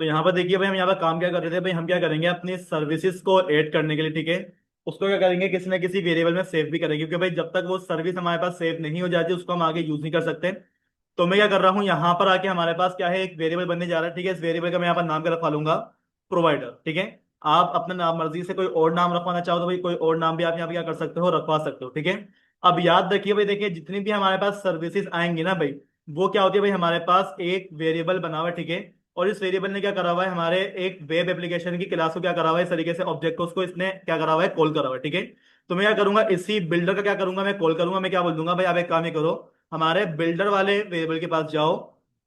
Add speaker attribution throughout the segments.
Speaker 1: तो यहाँ पर देखिए भाई, हम यहाँ पर काम क्या कर रहे थे भाई, हम क्या करेंगे अपनी सर्विसेज को ऐड करने के लिए, ठीक है, उसको क्या करेंगे किसी ना किसी वेरिएबल में सेव भी करेंगे, क्योंकि भाई जब तक वो सर्विस हमारे पास सेव नहीं हो जाती उसको हम आगे यूज नहीं कर सकते। तो मैं क्या कर रहा हूँ, यहाँ पर आके हमारे पास क्या है, एक वेरिएबल बनने जा रहा है, ठीक है। इस वेरिएबल का मैं यहाँ पर नाम क्या रखवा लूंगा, प्रोवाइडर, ठीक है। आप अपने नाम मर्जी से कोई और नाम रखवाना चाहो तो भाई कोई और नाम भी आप यहाँ पे क्या कर सकते हो, रखवा सकते हो, ठीक है। अब याद रखिए भाई, देखिए जितनी भी हमारे पास सर्विसेज आएंगी ना भाई, वो क्या होती है भाई, हमारे पास एक वेरिएबल बना हुआ है, ठीक है। और इस वेरिएबल ने क्या करा हुआ है, हमारे एक वेब एप्लीकेशन की क्लास को क्या करा हुआ है, इस तरीके से ऑब्जेक्ट को उसको इसने क्या करा हुआ है, कॉल करा हुआ है, ठीक है। तो मैं क्या करूंगा, इसी बिल्डर का क्या करूंगा, मैं कॉल करूंगा, मैं क्या बोल दूंगा भाई, आप एक काम ही करो, हमारे बिल्डर वाले वेरिएबल के पास जाओ,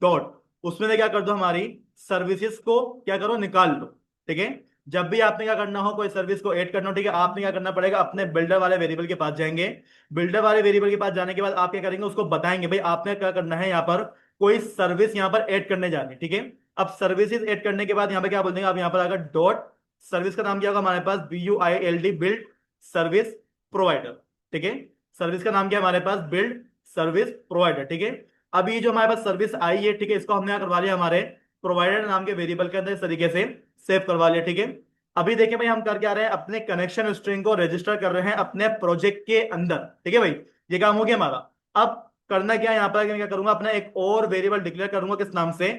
Speaker 1: डॉट, उसमें से क्या कर दो, हमारी सर्विसेज को क्या करो, निकाल लो, ठीक है। जब भी आपने क्या करना हो, कोई सर्विस को ऐड करना हो, ठीक है, आपने क्या करना पड़ेगा, अपने बिल्डर वाले वेरिएबल के पास जाएंगे। बिल्डर वाले वेरिएबल के पास जाने के बाद आप क्या करेंगे, उसको बताएंगे भाई आपने क्या करना है, यहाँ पर कोई सर्विस यहाँ पर ऐड करने जानी है, ठीक है। अब सर्विसेज ऐड करने के बाद यहाँ पे क्या बोल देंगे आप, यहाँ पर अगर डॉट, सर्विस का नाम क्या होगा हमारे पास, BUILD, बिल्ड सर्विस प्रोवाइडर, ठीक है। सर्विस का नाम क्या है हमारे पास, बिल्ड सर्विस प्रोवाइडर, ठीक है। अब ये जो हमारे पास सर्विस आई है, ठीक है, इसको हमने क्या करवा लिया, हमारे प्रोवाइडर नाम के वेरिएबल के अंदर इस तरीके से सेव करवा लिया, ठीक है। अभी देखिए भाई, हम कर क्या रहे हैं, अपने कनेक्शन स्ट्रिंग को रजिस्टर कर रहे हैं अपने प्रोजेक्ट के अंदर, ठीक है भाई। ये काम हो गया हमारा। अब करना क्या है, यहाँ पर मैं क्या करूंगा, अपना एक और वेरिएबल डिक्लेयर करूंगा, किस नाम से,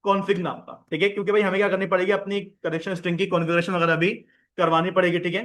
Speaker 1: कॉन्फिग नाम का, ठीक है, क्योंकि भाई हमें क्या करनी पड़ेगी, अपनी कनेक्शन स्ट्रिंग की कॉन्फ़िगरेशन वगैरह भी करवानी पड़ेगी, ठीक है।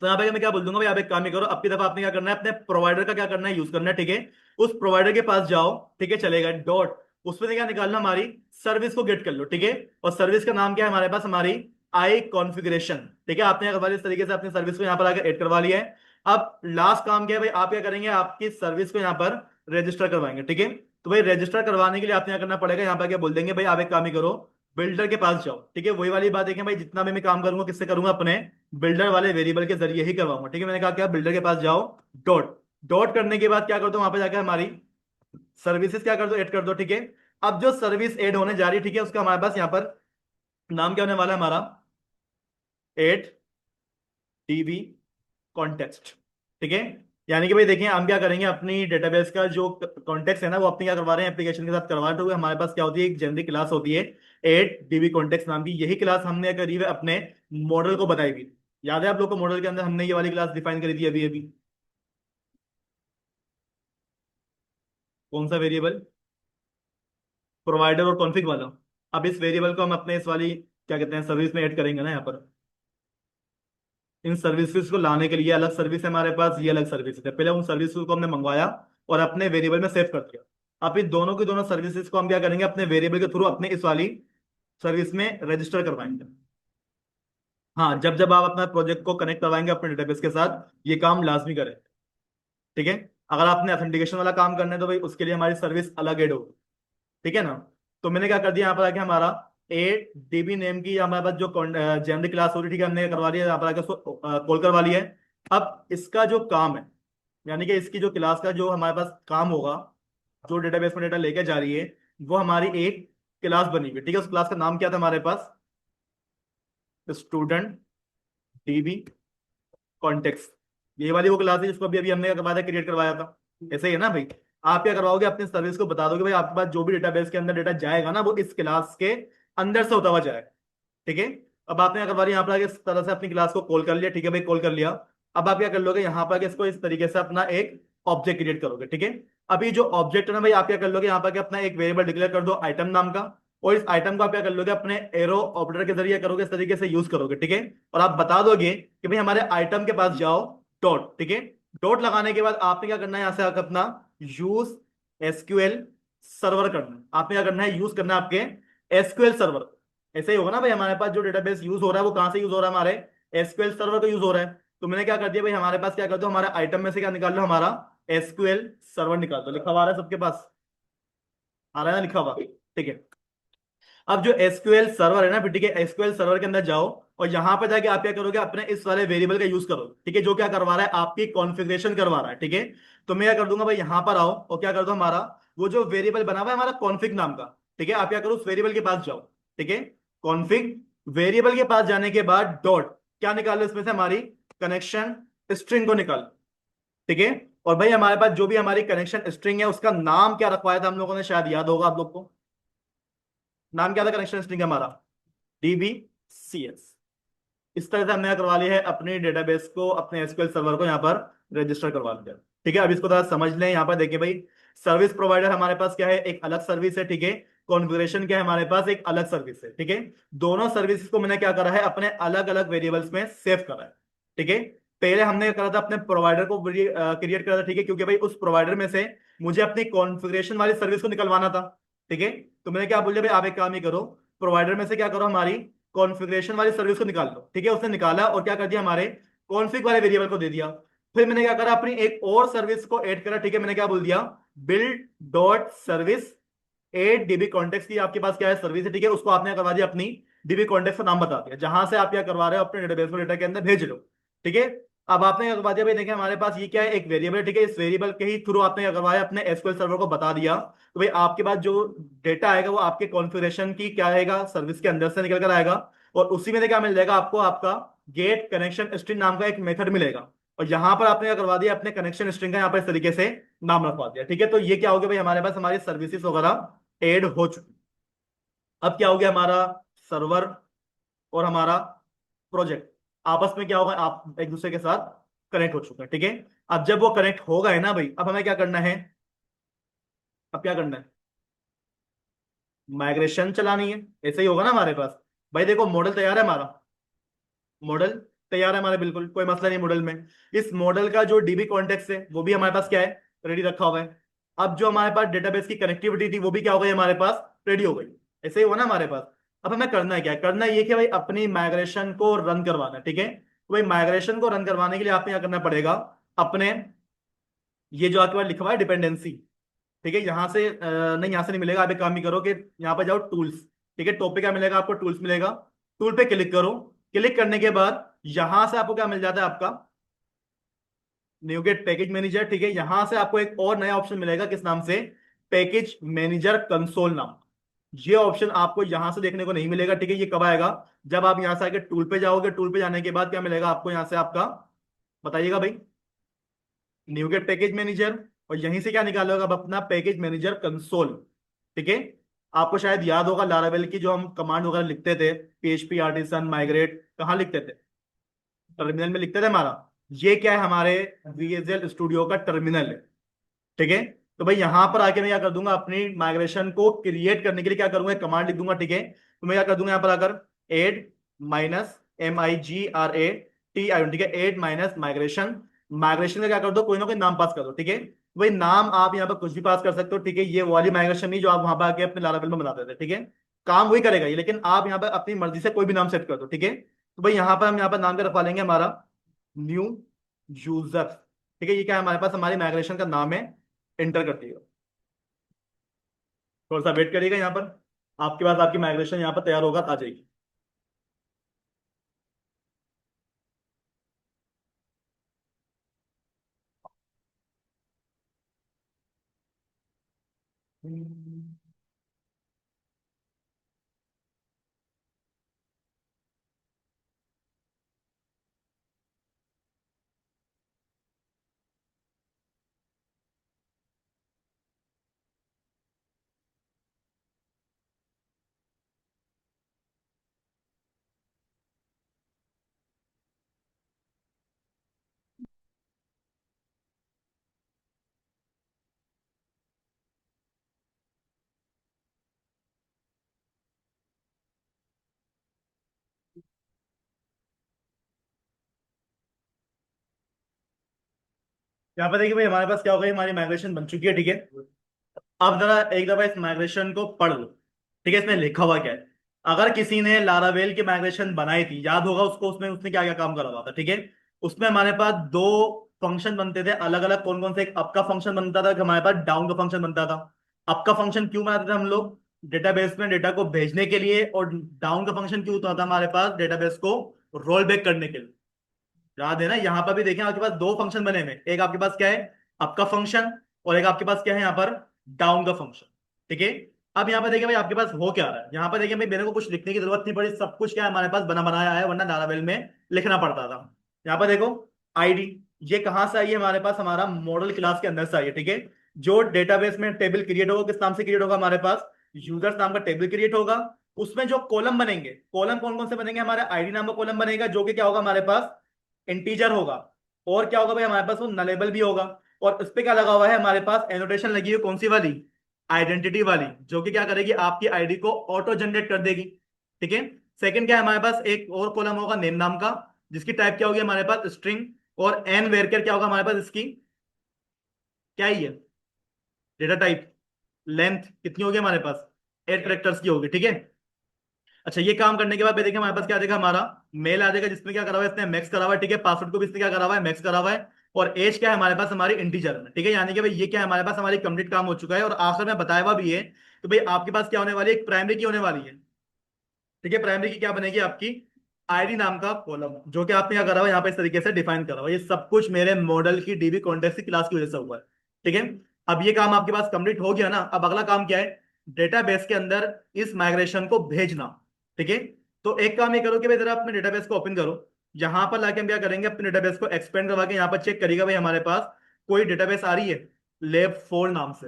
Speaker 1: तो यहाँ पे मैं क्या बोल दूंगा भाई, आप एक काम ही करो, अब की दफा आपने क्या करना है, अपने प्रोवाइडर का क्या करना है, यूज करना है, ठीक है। उस प्रोवाइडर के पास जाओ, ठीक है, चलेगा, डॉट, उसमें से क्या निकालना, हमारी सर्विस को गेट कर लो, ठीक है। और सर्विस का नाम क्या है हमारे पास, हमारी आई कॉन्फ़िगरेशन, ठीक है। आपने करवा लिया इस तरीके से अपनी सर्विस को यहाँ पर आकर ऐड करवा लिया है। अब लास्ट काम क्या है भाई, आप क्या करेंगे, आपकी सर्विस को यहाँ पर रजिस्टर करवाएंगे, ठीक है। तो भाई रजिस्टर करवाने के लिए आपने क्या करना पड़ेगा, यहाँ पर क्या बोल देंगे भाई, आप एक काम ही करो, बिल्डर के पास जाओ, ठीक है। वही वाली बात है कि भाई जितना भी मैं काम करूंगा किससे करूंगा, अपने बिल्डर वाले वेरिएबल के जरिए ही करवाऊंगा, ठीक है। मैंने कहा क्या, बिल्डर के पास जाओ, डॉट, डॉट करने के बाद क्या कर दो, वहां पे जाकर हमारी सर्विसेज क्या कर दो, ऐड कर दो, ठीक है। अब जो सर्विस ऐड होने जा रही है, ठीक है, उसका हमारे पास यहाँ पर नाम क्या होने वाला है, हमारा एट DB कॉन्टेक्स्ट, ठीक है। यानी कि भाई देखिए, हम क्या करेंगे, अपनी डेटाबेस का जो कॉन्टेक्स्ट है ना, वो अपनी क्या करवा रहे हैं, एप्लीकेशन के साथ करवा रहे हैं। तो हमारे पास क्या होती है, एक जनरिक क्लास होती है 8 DB कॉन्टेक्स्ट नाम की, यही क्लास हमने करीब अपने मॉडल को बताई हुई। याद है आप लोग को, मॉडल के अंदर हमने ये वाली क्लास डिफाइन करी थी अभी अभी, कौन सा वेरिएबल, प्रोवाइडर और कॉन्फिग वाला। अब इस वेरिएबल को हम अपने इस वाली क्या कहते हैं, सर्विस में ऐड करेंगे ना यहाँ पर। इन सर्विसेज को लाने के लिए अलग सर्विस है हमारे पास, ये अलग सर्विस है, पहले उन सर्विस को हमने मंगवाया और अपने वेरिएबल में सेव कर दिया। अब इन दोनों की दोनों सर्विसेज को हम क्या करेंगे, अपने वेरिएबल के थ्रू अपने इस वाली सर्विस में रजिस्टर करवाएंगे। हाँ, जब जब आप अपना प्रोजेक्ट को कनेक्ट करवाएंगे अपने डेटाबेस के साथ, ये काम लाजमी करें, ठीक है। अगर आपने ऑथेंटिकेशन वाला काम करना है तो भाई उसके लिए हमारी सर्विस अलग ऐड होगी, ठीक है ना। तो मैंने क्या कर दिया, यहाँ पर आके हमारा 8 DB नेम की हमारे पास जो जनरल क्लास हो रही, ठीक है, हमने करवा लिया, यहाँ पर आके उसको कॉल करवा लिया है। अब इसका जो काम है, यानी कि इसकी जो क्लास का जो हमारे पास काम होगा, जो डेटाबेस में डेटा लेके जा रही है, वो हमारी एक क्लास बनी हुई है, ठीक है। उस क्लास का नाम क्या था हमारे पास, स्टूडेंट DB कॉन्टेक्स्ट। ये वाली वो क्लास है जिसको अभी अभी हमने क्या करवाया था, क्रिएट करवाया था। ऐसे ही है ना भाई, आप क्या करवाओगे, अपनी सर्विस को बता दोगे भाई आपके पास जो भी डेटाबेस के अंदर डेटा जाएगा ना, वो इस क्लास के अंदर से होता हुआ जाएगा, ठीक है। अब आपने क्या करवा लिया, यहाँ पर आगे इस तरह से अपनी क्लास को कॉल कर लिया, ठीक है भाई, कॉल कर लिया। अब आप क्या कर लोगे, यहाँ पर आके इसको इस तरीके से अपना एक ऑब्जेक्ट क्रिएट करोगे, ठीक है। अभी जो ऑब्जेक्ट है ना भाई, आप क्या कर लोगे, यहाँ पर आके अपना एक वेरिएबल डिक्लेयर कर दो आइटम नाम का। और इस आइटम को आप क्या कर लोगे, अपने एरो ऑपरेटर के जरिए करोगे, इस तरीके से यूज करोगे, ठीक है। और आप बता दोगे कि भाई हमारे आइटम के पास जाओ, डॉट, ठीक है। डॉट लगाने के बाद आपने क्या करना है, यहां से आकर अपना यूज SQL सर्वर करना है। आपने क्या करना है, यूज करना है आपके SQL सर्वर। ऐसे ही होगा ना भाई, हमारे पास जो डेटाबेस यूज हो रहा है वो कहां से यूज हो रहा है, हमारे SQL सर्वर का यूज हो रहा है। तो मैंने क्या कर दिया भाई, हमारे पास क्या कर दो, हमारे आइटम में से क्या निकाल लो, हमारा SQL सर्वर निकाल दो। लिखा हुआ आ रहा है सबके पास, आ रहा है ना लिखा हुआ, ठीक है। अब जो एसक्यूएल सर्वर है ना, फिर ठीक है, एसक्यूएल सर्वर के अंदर जाओ और यहां पे जाके आप क्या करोगे, अपने इस वाले वेरिएबल का यूज करोगे, ठीक है, जो क्या करवा रहा है, आपकी कॉन्फ़िगरेशन करवा रहा है, ठीक है। तो मैं क्या कर दूंगा भाई, यहां पर आओ और क्या कर दो, हमारा वो जो वेरिएबल बना हुआ है हमारा कॉन्फिग नाम का, ठीक है, आप क्या करो, उस वेरिएबल के पास जाओ, ठीक है। कॉन्फिग वेरिएबल के पास जाने के बाद डॉट क्या निकालो, इसमें से हमारी कनेक्शन स्ट्रिंग को निकालो, ठीक है। और भाई हमारे पास जो भी हमारी कनेक्शन स्ट्रिंग है, उसका नाम क्या रखवाया था हम लोगों ने, शायद याद होगा आप लोग को। नाम क्या था कनेक्शन स्ट्रिंग हमारा, DBCS। इस तरह से हमने करवा लिया है अपने डेटाबेस को, अपने एसक्यूएल सर्वर को यहाँ पर रजिस्टर करवा लिया। ठीक है, अब इसको थोड़ा समझ लें। यहाँ पर देखिए भाई, सर्विस प्रोवाइडर हमारे पास क्या है, एक अलग सर्विस है। ठीक है, कॉन्फ़िगरेशन क्या है हमारे पास, एक अलग सर्विस है। ठीक है, दोनों सर्विस को मैंने क्या करा है, अपने अलग अलग वेरिएबल्स में सेव करा है। ठीक है, पहले हमने करा था अपने प्रोवाइडर को क्रिएट करा था। ठीक है, क्योंकि भाई उस प्रोवाइडर में से मुझे अपनी कॉन्फ़िगरेशन वाली सर्विस को निकलवाना था। ठीक है, तो मैंने क्या बोला भाई, आप एक काम ही करो, प्रोवाइडर में से क्या करो, हमारी कॉन्फ़िगरेशन वाली सर्विस को निकाल लो। ठीक है, उसने निकाला और क्या कर दिया, हमारे कॉन्फ़िग वाले वेरिएबल को दे दिया। फिर मैंने क्या करा, अपनी एक और सर्विस को ऐड करा। ठीक है, मैंने क्या बोल दिया, build dot service 8 DB context की आपके पास क्या है, सर्विस है। ठीक है, उसको आपने करवा दिया, अपनी DB कॉन्टेक्स्ट का नाम बता दिया, जहां से आप क्या करवा रहे हो, अपने डेटाबेस को डेटा के अंदर भेज लो। ठीक है, अब आपने क्या करवा दिया भाई, देखिए हमारे पास ये क्या है, एक वेरिएबल। ठीक है, इस वेरिएबल के ही थ्रू आपने क्या करवाया, अपने एसक्यूएल सर्वर को बता दिया। तो भाई आपके पास जो डेटा आएगा वो आपके कॉन्फ़िगरेशन की क्या आएगा, सर्विस के अंदर से निकल कर आएगा। और उसी में से क्या मिल जाएगा आपको, आपका गेट कनेक्शन स्ट्रिंग नाम का एक मेथड मिलेगा। और यहां पर आपने क्या करवा दिया, अपने कनेक्शन स्ट्रिंग का यहाँ पर इस तरीके से नाम रखवा दिया। ठीक है, तो ये क्या हो गया भाई, हमारे पास हमारी सर्विसेज वगैरह एड हो चुकी। अब क्या हो गया, हमारा सर्वर और हमारा प्रोजेक्ट आपस में क्या होगा, आप एक दूसरे के साथ कनेक्ट हो चुके हैं। ठीक है, अब जब वो कनेक्ट हो गए ना भाई, अब हमें क्या करना है, अब क्या करना है, माइग्रेशन चलानी है। ऐसे ही होगा ना हमारे पास। भाई देखो, मॉडल तैयार है हमारा, मॉडल तैयार है हमारा, बिल्कुल कोई मसला नहीं मॉडल में। इस मॉडल का जो DB कॉन्टेक्स्ट है वो भी हमारे पास क्या है, रेडी रखा हुआ है। अब जो हमारे पास डेटाबेस की कनेक्टिविटी थी वो भी क्या हो गई हमारे पास, रेडी हो गई। ऐसे ही हुआ ना हमारे पास। अब हमें करना है क्या, करना है ये कि भाई अपनी माइग्रेशन को रन करवाना है। ठीक है, तो भाई माइग्रेशन को रन करवाने के लिए आपको क्या करना पड़ेगा, अपने ये जो आपके पास लिखा हुआ है डिपेंडेंसी। ठीक है, यहां से नहीं, यहां से नहीं मिलेगा। आप एक काम ही करो कि यहाँ पर जाओ टूल्स। ठीक है, टॉप पे क्या मिलेगा आपको, टूल्स मिलेगा। टूल पे क्लिक करो। क्लिक करने के बाद यहां से आपको क्या मिल जाता है, आपका न्यूगेट पैकेज मैनेजर। ठीक है, यहां से आपको एक और नया ऑप्शन मिलेगा, किस नाम से, पैकेज मैनेजर कंसोल नाम। ये ऑप्शन आपको यहां से देखने को नहीं मिलेगा। ठीक है, ये कब आएगा, जब आप यहां से आके टूल पे जाओगे। टूल पे जाने के बाद क्या मिलेगा आपको, यहां से आपका, बताइएगा भाई, न्यूगेट पैकेज मैनेजर। और यहीं से क्या निकालोगे अब, अपना पैकेज मैनेजर कंसोल। ठीक है, आपको शायद याद होगा लारावेल की जो हम कमांड वगैरह लिखते थे, PHP आर्टिसन माइग्रेट, कहाँ लिखते थे, टर्मिनल में लिखते थे हमारा। ये क्या है, हमारे VSL स्टूडियो का टर्मिनल है। ठीक है, तो भाई यहां पर आके मैं क्या कर दूंगा, अपनी माइग्रेशन को क्रिएट करने के लिए क्या करूंगा, कमांड लिख दूंगा। ठीक है, तो मैं क्या कर दूंगा, यहां पर आकर एड -MIGRATI। ठीक है, एड माइनस माइग्रेशन। माइग्रेशन का क्या कर दो, कोई ना कोई नाम पास कर दो। ठीक है, तो भाई नाम आप यहाँ पर कुछ भी पास कर सकते हो। ठीक है, ये वाली माइग्रेशन नहीं जो आप वहां पर आके अपने लारावेल में बनाते थे। ठीक है, काम वही करेगा ये, लेकिन आप यहाँ पर अपनी मर्जी से कोई भी नाम सेट कर दो। ठीक है, तो भाई यहाँ पर हम यहाँ पर नाम क्या रखवा लेंगे, हमारा न्यू यूजर। ठीक है, ये क्या है हमारे पास, हमारी माइग्रेशन का नाम है। एंटर कर दिएगा, थोड़ा सा वेट करिएगा, यहाँ पर आपके पास आपकी माइग्रेशन यहाँ पर तैयार होगा, आ जाएगी। यहाँ पर देखिए भाई, हमारे पास क्या हो गई, हमारी माइग्रेशन बन चुकी है। ठीक है, अब जरा एक दफा इस माइग्रेशन को पढ़ लो। ठीक है, इसमें लिखा हुआ क्या है, अगर किसी ने लारावेल की माइग्रेशन बनाई थी, याद होगा उसको, उसमें उसने क्या क्या काम करा हुआ था। ठीक है, उसमें हमारे पास दो फंक्शन बनते थे अलग अलग, कौन कौन से, एक अप का फंक्शन बनता था, कि हमारे पास डाउन का फंक्शन बनता था। अप का फंक्शन क्यों बनाते थे हम लोग, डेटाबेस में डेटा को भेजने के लिए। और डाउन का फंक्शन क्यों होता था हमारे पास, डेटाबेस को रोल बैक करने के लिए। याद है ना, यहां पर भी देखें आपके पास दो फंक्शन बने हुए, एक आपके पास क्या है, अप का फंक्शन, और एक आपके पास क्या है यहाँ पर, डाउन का फंक्शन। ठीक है, अब यहाँ पर देखिए भाई, आपके पास हो क्या रहा है, यहाँ पर देखिए भाई, मेरे को कुछ लिखने की जरूरत नहीं पड़ी, सब कुछ क्या है हमारे पास बना बनाया है, वरना लारावेल में लिखना पड़ता था। यहाँ पर देखो, आईडी, ये कहाँ से आई है हमारे पास, हमारा मॉडल क्लास के अंदर से आई है। ठीक है, जो डेटाबेस में टेबल क्रिएट होगा, किस नाम से क्रिएट होगा हमारे पास, यूजर्स नाम का टेबल क्रिएट होगा। उसमें जो कॉलम बनेंगे, कॉलम कौन कौन से बनेंगे, हमारे आईडी नाम का कॉलम बनेगा जो कि क्या होगा हमारे पास, इंटीजर होगा। और क्या होगा भाई हमारे पास, वो नलेबल भी होगा। और उस पे क्या लगा हुआ है हमारे पास, एनोटेशन लगी हुई कौन सी वाली, आइडेंटिटी वाली, जो कि क्या करेगी, आपकी आईडी को ऑटो जनरेट कर देगी। ठीक है। सेकंड क्या है हमारे पास, एक और कॉलम होगा नेम नाम का, जिसकी टाइप क्या होगी हमारे पास, स्ट्रिंग। और एन वेरकर क्या होगा हमारे पास इसकी, क्या ही है, डेटा टाइप। लेंथ कितनी होगी हमारे पास, 8 कैरेक्टर्स की होगी। ठीक है। अच्छा, ये काम करने के बाद देखिए हमारे पास क्या आ जाएगा, हमारा मेल आ जाएगा, जिसमें क्या करा हुआ है, इसने मैक्स करा हुआ है। ठीक है। पासवर्ड को भी इसने क्या करा हुआ है, मैक्स करा हुआ है। और एज क्या है हमारे पास, हमारी इंटीजर में। ठीक है। यानी कि भाई ये क्या है हमारे पास, हमारी कंप्लीट काम हो चुका है। और आखिर में बताया हुआ भी है कि भाई आपके पास क्या होने वाली है, एक प्राइमरी की होने वाली है। ठीक है। प्राइमरी की क्या बनेगी आपकी, आईडी नाम का कॉलम, जो कि आपने क्या करा हुआ है यहाँ पे इस तरीके से डिफाइन करा हुआ है। ये सब कुछ मेरे मॉडल की डीबी कॉन्टेक्स्ट की क्लास की वजह से हुआ है। ठीक है। अब ये काम आपके पास कंप्लीट हो गया ना, अब अगला काम क्या है, डेटाबेस के अंदर इस माइग्रेशन को भेजना। ठीक है। तो एक काम ये करो कि भाई जरा अपने डेटाबेस को ओपन करो। यहाँ पर लाके हम क्या करेंगे, अपने डेटाबेस को एक्सपेंड करवा के यहाँ पर चेक करेगा भाई हमारे पास कोई डेटाबेस आ रही है लेब 4 नाम से।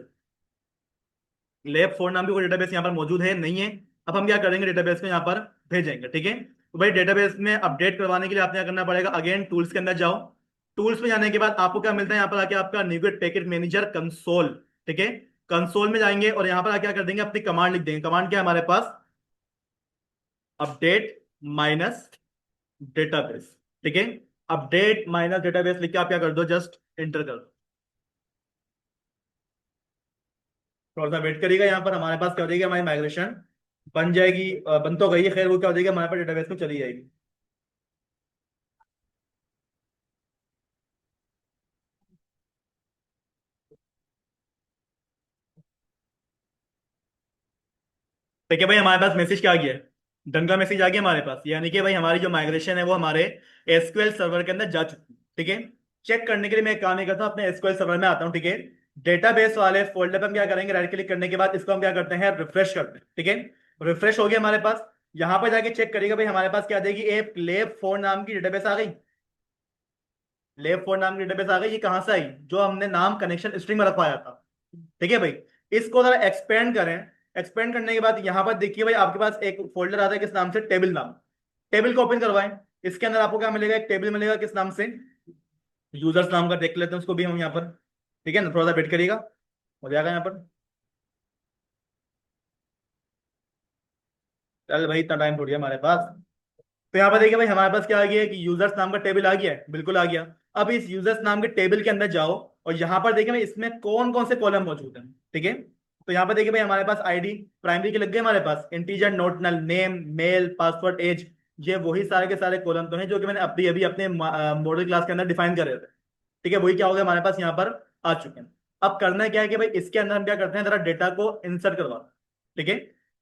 Speaker 1: लेब 4 नाम की कोई डेटाबेस यहाँ पर मौजूद है, नहीं है। अब हम क्या करेंगे, डेटाबेस को यहाँ पर भेजेंगे। ठीक है। तो भाई डेटाबेस में अपडेट करवाने के लिए आपने क्या करना पड़ेगा, अगेन टूल्स के अंदर जाओ। टूल्स में जाने के बाद आपको क्या मिलता है, यहाँ पर आके आपका न्यूगेट पैकेट मैनेजर कंसोल। ठीक है। कंसोल में जाएंगे और यहाँ पर आके क्या कर देंगे, अपनी कमांड लिख देंगे। कमांड क्या है हमारे पास, अपडेट माइनस डेटाबेस। ठीक है। अपडेट माइनस डेटाबेस लिख के आप क्या कर दो, जस्ट एंटर कर दो। थोड़ा सा वेट करिएगा, यहाँ पर हमारे पास क्या हो जाएगी, हमारी माइग्रेशन बन जाएगी, बन तो गई है, खैर वो क्या हो जाएगी हमारे पास डेटाबेस में चली जाएगी। देखिए भाई हमारे पास मैसेज क्या आ गया है, डन का मैसेज आ गया हमारे पास, यानी कि भाई हमारी जो माइग्रेशन है वो हमारे एसक्यूएल सर्वर के अंदर जा चुकी है। ठीक है। चेक करने के लिए मैं एक काम ही करता हूँ, अपने एसक्यूएल सर्वर में आता हूँ। ठीक है। डेटाबेस वाले फोल्डर पे हम क्या करेंगे, राइट क्लिक करने के बाद इसको हम क्या करते हैं, रिफ्रेश करते हैं। ठीक है। रिफ्रेश हो गया हमारे पास। यहाँ पर जाके चेक करिएगा भाई हमारे पास क्या आ जाएगी, एक लेब 4 नाम की डेटाबेस आ गई। लेब 4 नाम की डेटाबेस आ गई, ये कहाँ से आई, जो हमने नाम कनेक्शन स्ट्रिंग में रखवाया था। ठीक है भाई। इसको जरा एक्सपेंड करें। एक्सपेंड करने के बाद यहाँ पर देखिए भाई आपके पास एक फोल्डर आता है किस नाम से, टेबल नाम। टेबल को ओपन करवाएं। इसके अंदर आपको क्या मिलेगा, एक टेबल मिलेगा किस नाम से, यूजर्स नाम का, देख लेते हैं उसको भी हम यहाँ पर। ठीक है ना, थोड़ा सा वेट करिएगा, हो जाएगा यहाँ पर। चल भाई इतना टाइम थोड़ी है हमारे पास। तो यहाँ पर देखिए भाई हमारे पास क्या आ गया है कि यूजर्स नाम का टेबल आ गया है, बिल्कुल आ गया। अब इस यूजर्स नाम के टेबल के अंदर जाओ और यहाँ पर देखिए भाई इसमें कौन कौन से कॉलम मौजूद हैं। ठीक है। तो यहाँ पर देखिए भाई हमारे पास आईडी प्राइमरी के लग गए हमारे पास, इंटीजर नोट नल, नेम मेल पासवर्ड एज, ये वही सारे के सारे कॉलम तो हैं जो कि मैंने अभी अभी अपने मॉडल क्लास के अंदर डिफाइन करे थे। ठीक है। वही क्या हो गया हमारे पास यहाँ पर आ चुके हैं। अब करना क्या है कि भाई इसके अंदर हम क्या करते हैं, जरा डेटा को इंसर्ट करवा। ठीक है।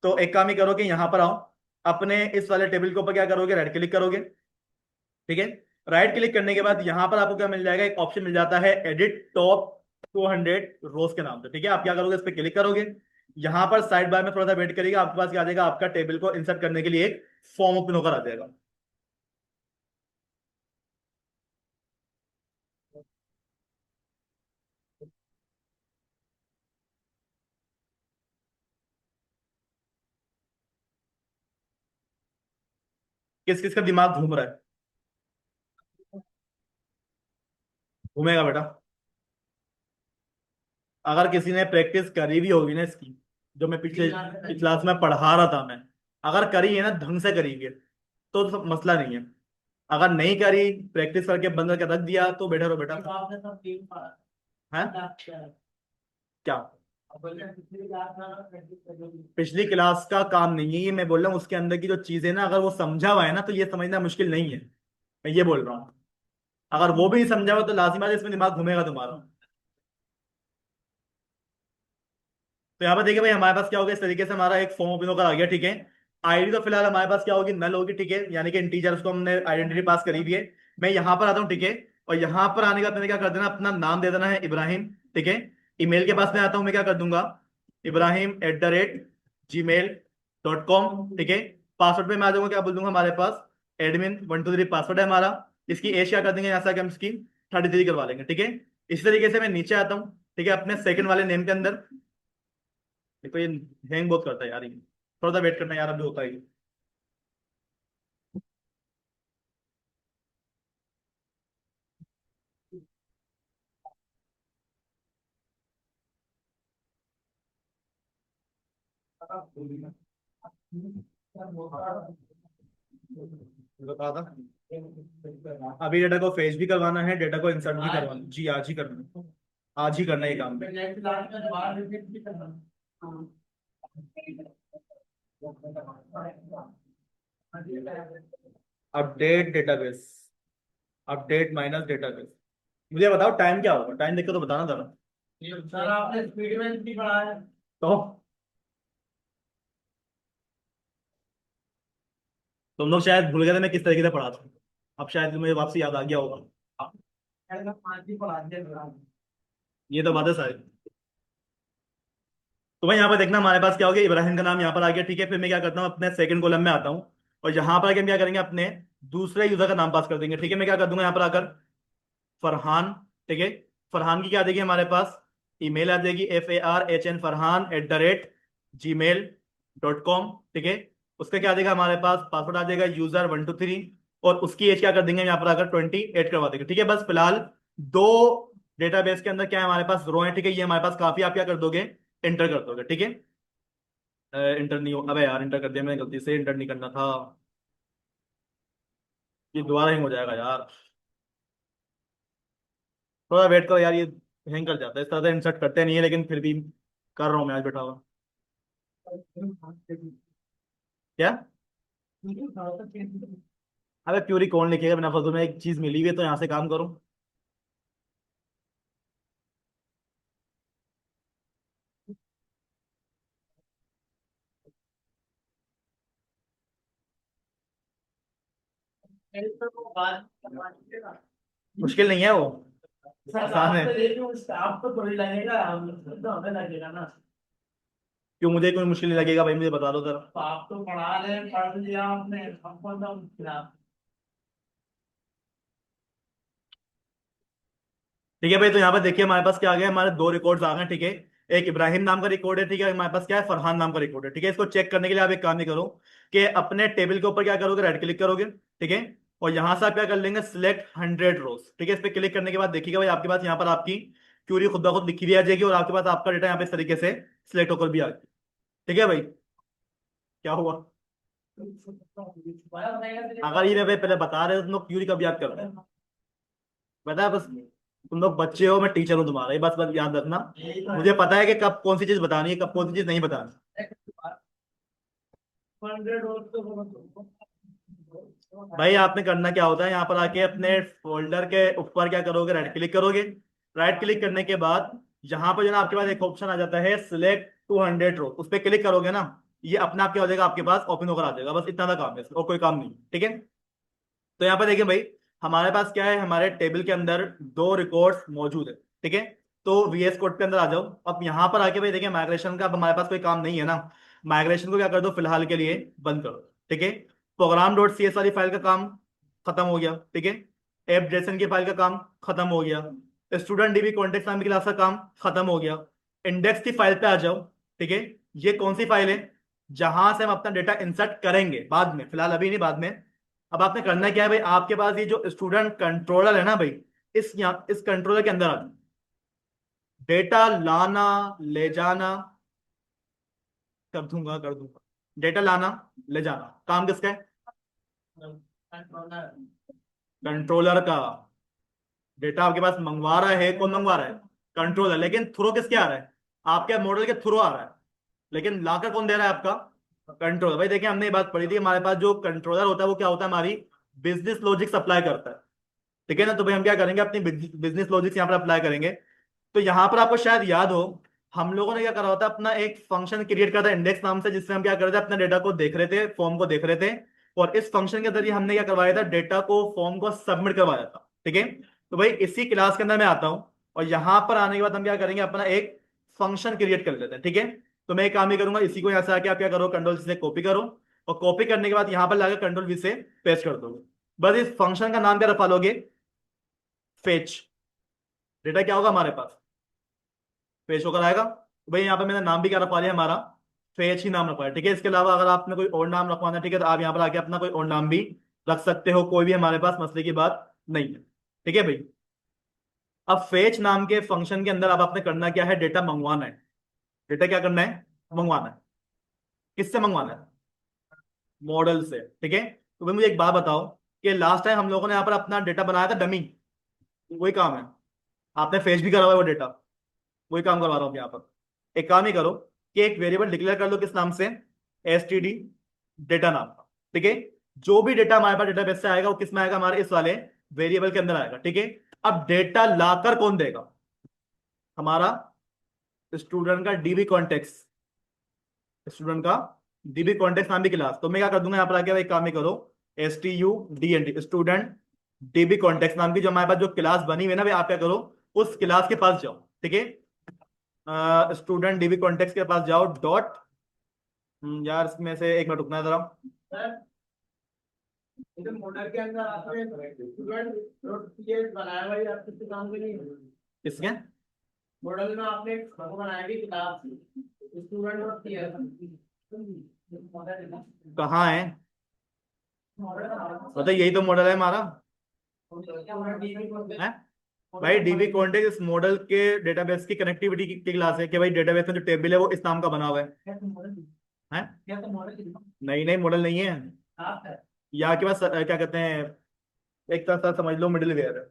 Speaker 1: तो एक काम ही करो कि यहाँ पर आओ, अपने इस वाले टेबल के ऊपर क्या करोगे, राइट क्लिक करोगे। ठीक है। राइट क्लिक करने के बाद यहां पर आपको क्या मिल जाएगा, एक ऑप्शन मिल जाता है एडिट टॉप 200 रोज के नाम से। ठीक है। आप क्या करोगे, इस पर क्लिक करोगे। यहां पर साइड बार में थोड़ा सा वेट करिएगा, आपके पास क्या आ जाएगा, आपका टेबल को इंसर्ट करने के लिए एक फॉर्म ओपन होकर आ जाएगा। किस किस का दिमाग घूम रहा है, घूमेगा बेटा। अगर किसी ने प्रैक्टिस करी भी होगी ना इसकी, जो मैं पिछले क्लास में पढ़ा रहा था मैं, अगर करी है ना ढंग से करी है तो मसला नहीं है। अगर नहीं करी, प्रैक्टिस करके बंद करके रख दिया तो बेटर हो बेटा। है क्या, पिछली क्लास का काम नहीं है ये, मैं बोल रहा हूँ उसके अंदर की जो चीजें ना, अगर वो समझा हुआ है ना तो ये समझना मुश्किल नहीं है। मैं ये बोल रहा हूँ, अगर वो भी नहीं समझा हुआ तो लाजिम है इसमें दिमाग घूमेगा तुम्हारा। तो यहाँ पर देखिए भाई हमारे पास क्या हो गया, इस तरीके से हमारा एक फॉर्म ओपन होकर आ गया। ठीक है। आईडी तो फिलहाल हमारे पास क्या होगी, नल होगी। ठीक है। यानी कि इंटीजर, उसको हमने आइडेंटिटी पास करी हुई है। मैं यहाँ पर आता हूँ। ठीक है। और यहाँ पर आने के बाद मैंने क्या कर देना, अपना नाम दे देना है इब्राहिम। ठीक है। ईमेल के पास में आता हूँ, मैं क्या कर दूंगा, ibrahim@gmail.com। ठीक है। पासवर्ड पे मैं आ जाऊंगा, क्या बोल दूंगा हमारे पास, admin123 पासवर्ड है हमारा। इसकी एज क्या कर देंगे, ऐसा कि हम इसकी 33 करवा लेंगे। ठीक है। इसी तरीके से मैं नीचे आता हूँ। ठीक है। अपने सेकंड वाले नेम के अंदर, देखो ये हैंग बहुत करता है यार ये। थोड़ा सा वेट करना यार, अभी होता ही। बता था, अभी डेटा को फेच भी करवाना है, डेटा को इंसर्ट भी करवाना है। जी आज ही करना है, आज ही करना है ये काम। Update database, update minus database. मुझे बताओ टाइम क्या होगा, टाइम देख के तो बताना जरा।
Speaker 2: सर आपने स्पीड में भी पढ़ा है।
Speaker 1: तो तुम लोग शायद भूल गए थे मैं किस तरीके से पढ़ाता हूँ, अब शायद मुझे वापसी याद आ गया होगा।
Speaker 2: मैंने 5 ही पढ़ा दिया।
Speaker 1: ये तो बात है सारी। तो भाई यहाँ पर देखना हमारे पास क्या हो गया, इब्राहिम का नाम यहाँ पर आ गया, ठीक है। फिर मैं क्या करता हूँ, अपने सेकंड कॉलम में आता हूँ और यहाँ पर आके हम क्या करेंगे, अपने दूसरे यूजर का नाम पास कर देंगे, ठीक है। मैं क्या कर दूंगा यहाँ पर आकर, फरहान, ठीक है। फरहान की क्या आ जाएगी हमारे पास, ईमेल आ जाएगी, FARHN Farhan@gmail.com, ठीक है। उसका क्या आ जाएगा हमारे पास, पासवर्ड आ जाएगा user123, और उसकी एज क्या कर देंगे यहाँ पर आकर 28 करवा देंगे, ठीक है। बस फिलहाल दो डेटाबेस के अंदर क्या है हमारे पास, रो है, ठीक है। ये हमारे पास काफी, आप क्या कर दोगे, एंटर कर दोगे, ठीक है। इंटर नहीं हो, अबे यार इंटर कर दिया मैंने गलती से, इंटर नहीं करना था। ये दोबारा ही हो जाएगा यार, थोड़ा वेट करो यार, ये हैंग कर जाता है, इस तरह से इंसर्ट करते नहीं है, लेकिन फिर भी कर रहा हूँ मैं आज बैठा हुआ। क्या, अबे प्यूरी कौन लिखेगा बिना फालतू में, एक चीज मिली हुई है तो यहाँ से काम करो। मुश्किल नहीं है वो, आसान है।
Speaker 2: स्टाफ तो थोड़ी लगेगा, तो हमें लगेगा ना।
Speaker 1: क्यों, मुझे कोई मुश्किल नहीं लगेगा भाई, मुझे बता दो जरा।
Speaker 2: तो आप तो पढ़ा रहे हैं, पढ़ लिया आपने, हमको तो खिलाफ।
Speaker 1: ठीक है भाई, तो यहाँ पर देखिए हमारे पास क्या आ गया, हमारे दो रिकॉर्ड्स आ गए, ठीक है। एक इब्राहिम नाम का रिकॉर्ड है, ठीक है। हमारे पास क्या है, फरहान नाम का रिकॉर्ड है, ठीक है। इसको चेक करने के लिए आप एक काम ही करो कि अपने टेबल के ऊपर क्या करोगे, राइट क्लिक करोगे, ठीक है। और यहाँ से आप क्या कर लेंगे, सिलेक्ट 100 रोज, ठीक है। इस पर क्लिक करने के बाद देखिएगा भाई, आपके पास यहाँ पर आपकी क्यूरी खुद ब खुद लिखी हुई आ जाएगी, और आपके पास आपका डेटा यहाँ पे इस तरीके से सिलेक्ट होकर भी आ गया, ठीक है भाई। क्या हुआ, अगर ये मैं पहले बता रहे हो तुम लोग क्यूरी कब याद कर रहे हो, पता है बस, तुम लोग बच्चे हो, मैं टीचर हूँ तुम्हारा, ये बस बस याद रखना। मुझे पता है कि कब कौन सी चीज बतानी है, कब कौन सी चीज नहीं बतानी।
Speaker 2: 100
Speaker 1: भाई आपने करना क्या होता है, यहाँ पर आके अपने फोल्डर के ऊपर क्या करोगे, राइट क्लिक करोगे। राइट क्लिक करने के बाद यहाँ पर जो ना आपके पास एक ऑप्शन आ जाता है, सिलेक्ट 200 रो, उस पर क्लिक करोगे ना, ये अपने आप क्या हो जाएगा, आपके पास ओपन होकर आ जाएगा। बस इतना सा काम है इसमें, और कोई काम नहीं, ठीक है। तो यहाँ पर देखिए भाई, हमारे पास क्या है, हमारे टेबल के अंदर दो रिकॉर्ड्स मौजूद है, ठीक है। तो VS कोड के अंदर आ जाओ। अब यहाँ पर आके भाई देखिए, माइग्रेशन का अब हमारे पास कोई काम नहीं है ना, माइग्रेशन को क्या कर दो, फिलहाल के लिए बंद कर दो, ठीक है। program.cs वाली फाइल का काम खत्म हो गया, ठीक है। एप जेसन की फाइल का काम खत्म हो गया। स्टूडेंट डीबी कॉन्टेक्ट नाम की क्लास का काम खत्म हो गया। इंडेक्स की फाइल पे आ जाओ, ठीक है। ये कौन सी फाइल है, जहां से हम अपना डेटा इंसर्ट करेंगे बाद में, फिलहाल अभी नहीं, बाद में। अब आपने करना क्या है भाई, आपके पास ये जो स्टूडेंट कंट्रोलर है ना भाई, इस कंट्रोलर के अंदर आ, डेटा लाना, ले जाना, कर दूंगा, डेटा लाना, ले जाना, काम किसका है, कंट्रोलर का। डेटा आपके पास मंगवा रहा है, कौन मंगवा रहा है, कंट्रोलर, लेकिन थ्रू किसके आ रहा है, आपके मॉडल के थ्रू आ रहा है, लेकिन लाकर कौन दे रहा है, आपका कंट्रोलर। भाई देखिए, हमने ये बात पढ़ी थी, हमारे पास जो कंट्रोलर होता है वो क्या होता है, हमारी बिजनेस लॉजिक सप्लाई करता है, ठीक है ना। तो भाई हम क्या करेंगे, अपनी बिजनेस लॉजिक यहाँ पर अप्लाई करेंगे। तो यहाँ पर आपको शायद याद हो, हम लोगों ने क्या करा होता, अपना एक फंक्शन क्रिएट करा था इंडेक्स नाम से, जिसमें हम क्या कर रहे थे, अपना डेटा को देख रहे थे, फॉर्म को देख रहे थे। और इस फंक्शन के जरिए हमने क्या करवाया था, डेटा को, फॉर्म को सबमिट करवाया था, ठीक है। तो भाई इसी क्लास के अंदर मैं आता हूँ, और यहाँ पर आने के बाद हम क्या करेंगे, अपना एक फंक्शन क्रिएट कर लेते हैं, ठीक है। तो मैं एक काम ही करूंगा, इसी को यहाँ से आके आप क्या करो, कंट्रोल से कॉपी करो, और कॉपी करने के बाद यहाँ पर लाकर कंट्रोल V से पेस्ट कर दोगे। बस इस फंक्शन का नाम क्या रखा लोगे, फेच। डेटा क्या होगा हमारे पास, पेश होकर आएगा। तो भाई यहाँ पे मैंने नाम भी क्या रखवा लिया हमारा, फेच ही नाम रखवा है, ठीक है। इसके अलावा अगर आपने कोई और नाम रखवाना है, ठीक है, तो आप यहाँ पर आके अपना कोई और नाम भी रख सकते हो, कोई भी हमारे पास मसले की बात नहीं है, ठीक है भाई। अब फेच नाम के फंक्शन के अंदर अब आपने करना क्या है, डेटा मंगवाना है। डेटा क्या करना है, मंगवाना है। किससे मंगवाना है, मॉडल से, ठीक है। तो भाई मुझे एक बात बताओ कि लास्ट टाइम हम लोगों ने यहाँ पर अपना डेटा बनाया था डमी, वही काम है। आपने फेच भी करा हुआ है वो डेटा, वही काम करवा रहा हूँ यहाँ पर। एक काम ही करो कि एक वेरिएबल डिक्लेयर कर लो, किस नाम से, std डेटा नाम का, ठीक है। जो भी डेटा हमारे पास डेटाबेस से आएगा वो किस में आएगा, हमारे इस वाले वेरिएबल के अंदर आएगा, ठीक है। अब डेटा लाकर कौन देगा, हमारा स्टूडेंट का डीबी कॉन्टेक्स्ट, स्टूडेंट का डीबी कॉन्टेक्स्ट नाम की क्लास। तो मैं क्या कर दूंगा यहाँ पर आके, भाई काम ही करो, STUDENT स्टूडेंट डीबी कॉन्टेक्स्ट नाम की जो हमारे पास जो क्लास बनी हुई है ना भाई, आप क्या करो, उस क्लास के पास जाओ, ठीक है। स्टूडेंट डीबी कॉन्टेक्स्ट के पास जाओ डॉट, यार इसमें से एक मिनट रुकना है जरा।
Speaker 2: इधर मॉडल के अंदर आपने स्टूडेंट डॉट पीएच बनाया हुआ है, आप किसी काम के नहीं।
Speaker 1: इसके
Speaker 2: मॉडल में आपने एक वो बनाया है क्लास स्टूडेंट डॉट पीएच।
Speaker 1: कहाँ है,
Speaker 2: मॉडल
Speaker 1: मतलब यही तो मॉडल है हमारा,
Speaker 2: डीबी
Speaker 1: है भाई। डीबी कॉन्टेक्स्ट इस मॉडल के डेटाबेस की कनेक्टिविटी की क्लास है कि भाई डेटाबेस में जो टेबल है वो इस नाम का बना हुआ है। नहीं नहीं, मॉडल नहीं है। यहाँ के पास क्या कहते हैं, एक तरह से समझ लो मिडिल वेयर है,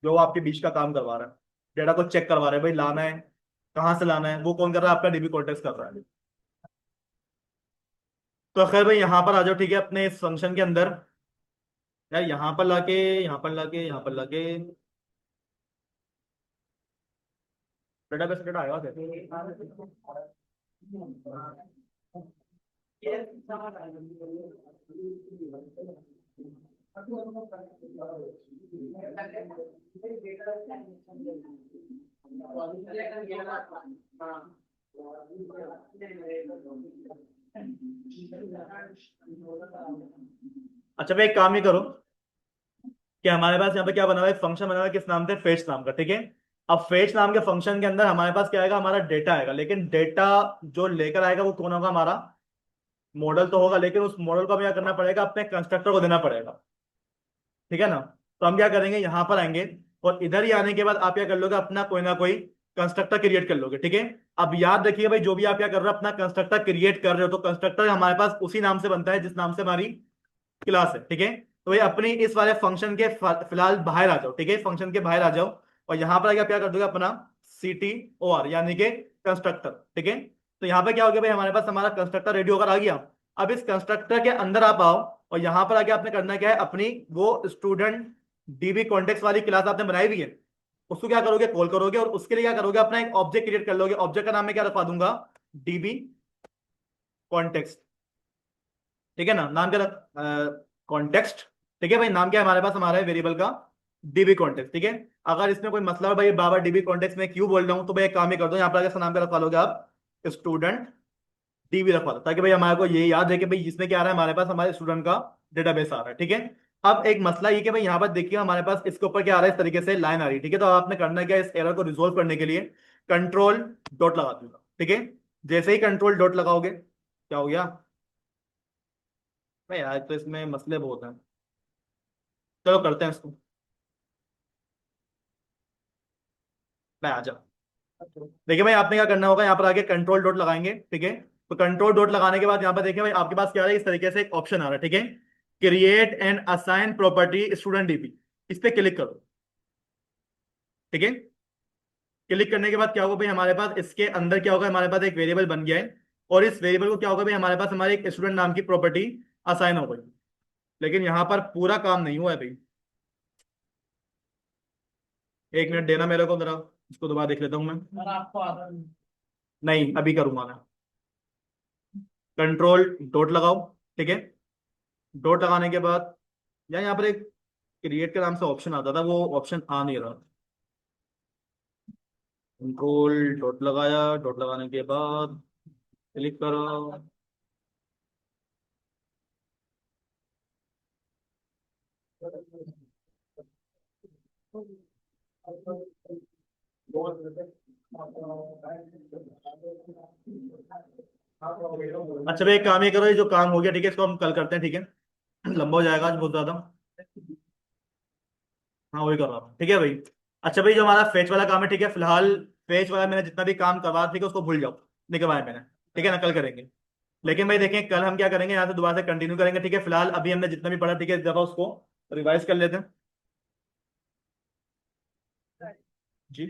Speaker 1: जो आपके बीच का काम करवा रहा है, डेटा को चेक करवा रहा है, भाई लाना है कहाँ से लाना है, वो कौन कर रहा है, आपका डीबी कॉन्टेक्स्ट कर रहा है। तो खैर भाई यहाँ पर आ जाओ, ठीक है, अपने इस फंक्शन के अंदर। यार यहाँ पर लाके, यहाँ पर लाके, यहाँ पर लाके डेटाबेस डेटा आएगा कैसे? अच्छा भाई एक काम ही करो कि हमारे पास यहाँ पे क्या बना हुआ है, फंक्शन बना हुआ है किस नाम से, फेच नाम का, ठीक है। अब फेच नाम के फंक्शन के अंदर हमारे पास क्या आएगा, हमारा डेटा आएगा, लेकिन डेटा जो लेकर आएगा वो कौन होगा, हमारा मॉडल तो होगा, लेकिन उस मॉडल को हमें क्या करना पड़ेगा, अपने कंस्ट्रक्टर को देना पड़ेगा, ठीक है ना। तो हम क्या करेंगे, यहाँ पर आएंगे और इधर ही आने के बाद आप क्या कर लोगे, अपना कोई ना कोई कंस्ट्रक्टर क्रिएट कर लोगे, ठीक है। अब याद रखिए भाई, जो भी आप क्या कर रहे हो, अपना कंस्ट्रक्टर क्रिएट कर रहे हो, तो कंस्ट्रक्टर हमारे पास उसी नाम से बनता है जिस नाम से हमारी क्लास है, ठीक है। तो ये अपनी इस वाले फंक्शन के फिलहाल बाहर आ जाओ, ठीक है, फंक्शन के बाहर आ जाओ। और यहाँ पर आके आप क्या कर दोगे, अपना CTOR यानी कि कंस्ट्रक्टर, ठीक है। तो यहाँ पे क्या हो गया भाई, हमारे पास हमारा कंस्ट्रक्टर रेडी होकर आ गया। अब इस कंस्ट्रक्टर के अंदर आप आओ और यहाँ पर आके आपने करना क्या है, अपनी वो स्टूडेंट डीबी कॉन्टेक्स्ट वाली क्लास आपने बनाई हुई है, उसको क्या करोगे, कॉल करोगे, और उसके लिए क्या करोगे, अपना एक ऑब्जेक्ट क्रिएट कर लोगे। ऑब्जेक्ट का नाम मैं क्या रखवा दूंगा, डीबी कॉन्टेक्स्ट, ठीक है ना, नाम क्या, कॉन्टेक्स्ट, ठीक है भाई। नाम क्या है हमारे पास, हमारा है वेरिएबल का डीबी कॉन्टेक्स्ट, ठीक है। अगर इसमें कोई मसला है भाई, बाबा डीबी कॉन्टेक्स्ट में क्यों बोल रहा हूँ, तो भाई एक काम ही कर दो, यहाँ पर आगे नाम क्या रखवा लोगे आप, स्टूडेंट डीबी रखवा दो, ताकि भाई हमारे को ये याद है कि भाई इसमें क्या आ रहा है, हमारे पास हमारे स्टूडेंट का डेटाबेस आ रहा है, ठीक है। अब एक मसला ये कि भाई यहाँ पर देखिए हमारे पास इसके ऊपर क्या आ रहा है, इस तरीके से लाइन आ रही है, ठीक है। तो आपने करना क्या है, इस एरर को रिजोल्व करने के लिए कंट्रोल डॉट लगा दूंगा, ठीक है। जैसे ही कंट्रोल डॉट लगाओगे, क्या हो गया भाई, आज तो इसमें मसले बहुत हैं। चलो करते हैं इसको, मैं आ जा। देखिए भाई आपने क्या करना होगा, यहाँ पर आके कंट्रोल डॉट लगाएंगे, ठीक है। तो कंट्रोल डॉट लगाने के बाद यहाँ पर देखिए भाई आपके पास क्या आ रहा है, इस तरीके से एक ऑप्शन आ रहा है, ठीक है, create and assign property student dB. इस पे क्लिक करो, ठीक है। क्लिक करने के बाद क्या होगा भाई, हमारे पास इसके अंदर क्या होगा, हमारे पास एक वेरिएबल बन गया है, और इस वेरिएबल को क्या होगा भाई, हमारे पास हमारे एक स्टूडेंट नाम की प्रॉपर्टी असाइन हो गई। लेकिन यहाँ पर पूरा काम नहीं हुआ है भाई, एक मिनट देना मेरे को जरा, इसको दोबारा देख लेता हूँ मैं।
Speaker 2: सर आपको आता नहीं।
Speaker 1: नहीं अभी करूंगा मैं, कंट्रोल डॉट लगाओ, ठीक है। डॉट लगाने के बाद यार यहाँ पर एक क्रिएट के नाम से ऑप्शन आता था, वो ऑप्शन आ नहीं रहा। कंट्रोल डॉट लगाया, डॉट लगाने के बाद क्लिक करो। अच्छा भाई, एक काम ये करो, ये जो काम हो गया ठीक है, इसको हम कल करते हैं, ठीक है। लंबा हो जाएगा आज बहुत ज्यादा। हाँ वही कर रहा हूँ, ठीक है भाई। अच्छा भाई, जो हमारा फेच वाला काम है ठीक है, फिलहाल फेच वाला मैंने जितना भी काम करवा ठीक है उसको भूल जाओ, नहीं करवाया मैंने, ठीक है ना, कल करेंगे। लेकिन भाई देखें कल हम क्या करेंगे, यहाँ से दोबारा से कंटिन्यू करेंगे, ठीक है। फिलहाल अभी हमने जितना भी पढ़ा ठीक है, इस दफा उसको रिवाइज कर लेते हैं। जी।